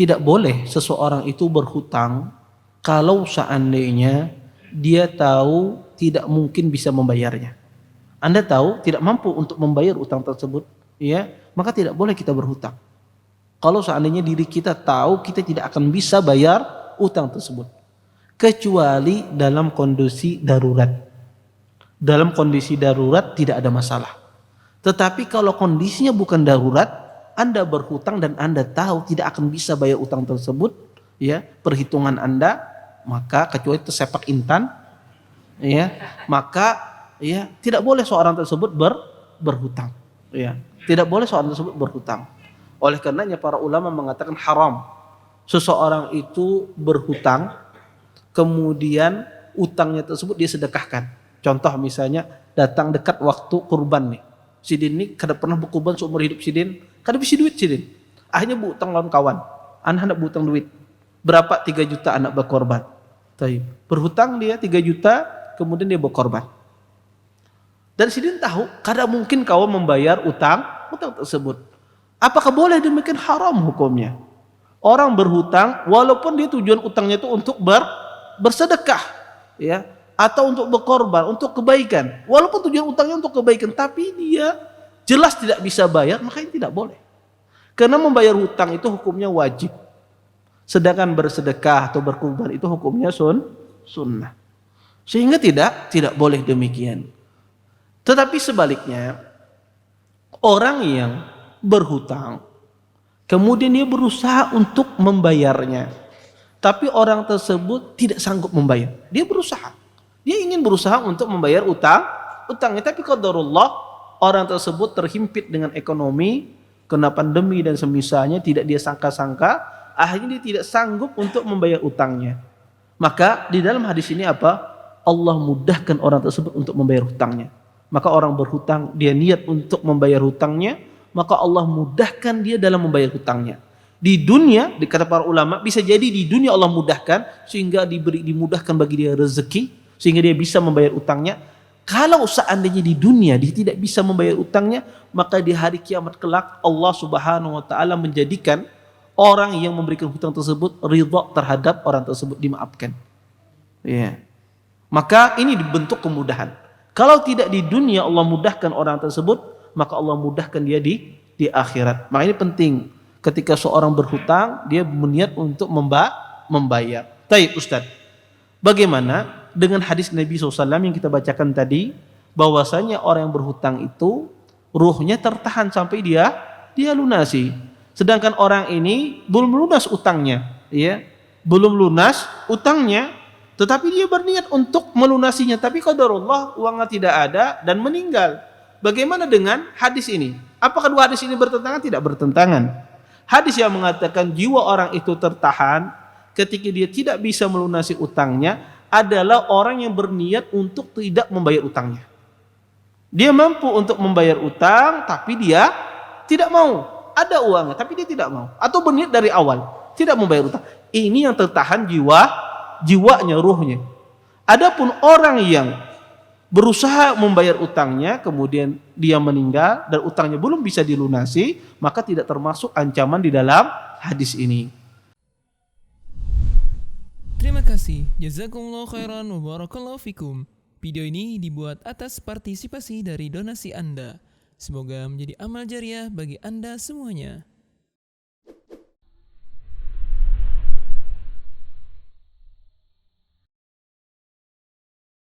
tidak boleh seseorang itu berhutang kalau seandainya dia tahu tidak mungkin bisa membayarnya. Anda tahu tidak mampu untuk membayar utang tersebut, ya, maka tidak boleh kita berhutang. Kalau seandainya diri kita tahu kita tidak akan bisa bayar utang tersebut, kecuali dalam kondisi darurat. Dalam kondisi darurat tidak ada masalah. Tetapi kalau kondisinya bukan darurat, Anda berhutang dan Anda tahu tidak akan bisa bayar utang tersebut, ya, perhitungan Anda, maka kecuali tersepak intan, ya, maka ya tidak boleh seorang tersebut berhutang, ya. Tidak boleh seorang tersebut berhutang. Oleh karenanya para ulama mengatakan haram seseorang itu berhutang kemudian utangnya tersebut dia sedekahkan. Contoh misalnya datang dekat waktu kurban nih. Sidin ini kada pernah berkurban seumur hidup Sidin, kada bisa duit Sidin. Akhirnya berhutang lawan kawan. Anak berhutang duit. Berapa? 3 juta anak berkorban. Berhutang dia 3 juta, kemudian dia berkorban. Dan Sidin tahu kada mungkin kawan membayar utang tersebut. Apakah boleh demikian? Haram hukumnya. Orang berhutang walaupun dia tujuan utangnya itu untuk bersedekah, ya, atau untuk berkorban, untuk kebaikan. Walaupun tujuan utangnya untuk kebaikan, tapi dia jelas tidak bisa bayar, maka ini tidak boleh. Karena membayar hutang itu hukumnya wajib. Sedangkan bersedekah atau berkorban itu hukumnya sunnah. Sehingga tidak boleh demikian. Tetapi sebaliknya, orang yang berhutang kemudian dia berusaha untuk membayarnya, tapi orang tersebut tidak sanggup membayar. Dia ingin berusaha untuk membayar utangnya, tapi qadarullah orang tersebut terhimpit dengan ekonomi, kena pandemi dan semisalnya, tidak dia sangka-sangka, akhirnya dia tidak sanggup untuk membayar utangnya. Maka di dalam hadis ini apa? Allah mudahkan orang tersebut untuk membayar hutangnya. Maka orang berhutang, dia niat untuk membayar hutangnya, maka Allah mudahkan dia dalam membayar hutangnya. Di dunia, dikata para ulama, bisa jadi di dunia Allah mudahkan sehingga dimudahkan bagi dia rezeki sehingga dia bisa membayar utangnya. Kalau seandainya di dunia dia tidak bisa membayar utangnya, maka di hari kiamat kelak Allah Subhanahu wa taala menjadikan orang yang memberikan hutang tersebut ridha terhadap orang tersebut, dimaafkan. Ya. Maka ini dibentuk kemudahan. Kalau tidak di dunia Allah mudahkan orang tersebut, maka Allah mudahkan dia di akhirat. Maka ini penting. Ketika seorang berhutang, dia berniat untuk membayar. Baik Ustaz, bagaimana dengan hadis Nabi SAW yang kita bacakan tadi, bahwasanya orang yang berhutang itu ruhnya tertahan sampai dia lunasi. Sedangkan orang ini belum lunas utangnya, ya, belum lunas utangnya, tetapi dia berniat untuk melunasinya, tapi qadarullah uangnya tidak ada dan meninggal. Bagaimana dengan hadis ini? Apakah dua hadis ini bertentangan? Tidak bertentangan. Hadis yang mengatakan jiwa orang itu tertahan ketika dia tidak bisa melunasi utangnya adalah orang yang berniat untuk tidak membayar utangnya. Dia mampu untuk membayar utang, tapi dia tidak mau. Ada uangnya, tapi dia tidak mau. Atau berniat dari awal tidak membayar utang. Ini yang tertahan jiwanya, ruhnya. Adapun orang yang berusaha membayar utangnya, kemudian dia meninggal dan utangnya belum bisa dilunasi, maka tidak termasuk ancaman di dalam hadis ini. Terima kasih. Jazakumullah khairan wa barakallahu fikum. Video ini dibuat atas partisipasi dari donasi Anda. Semoga menjadi amal jariah bagi Anda semuanya.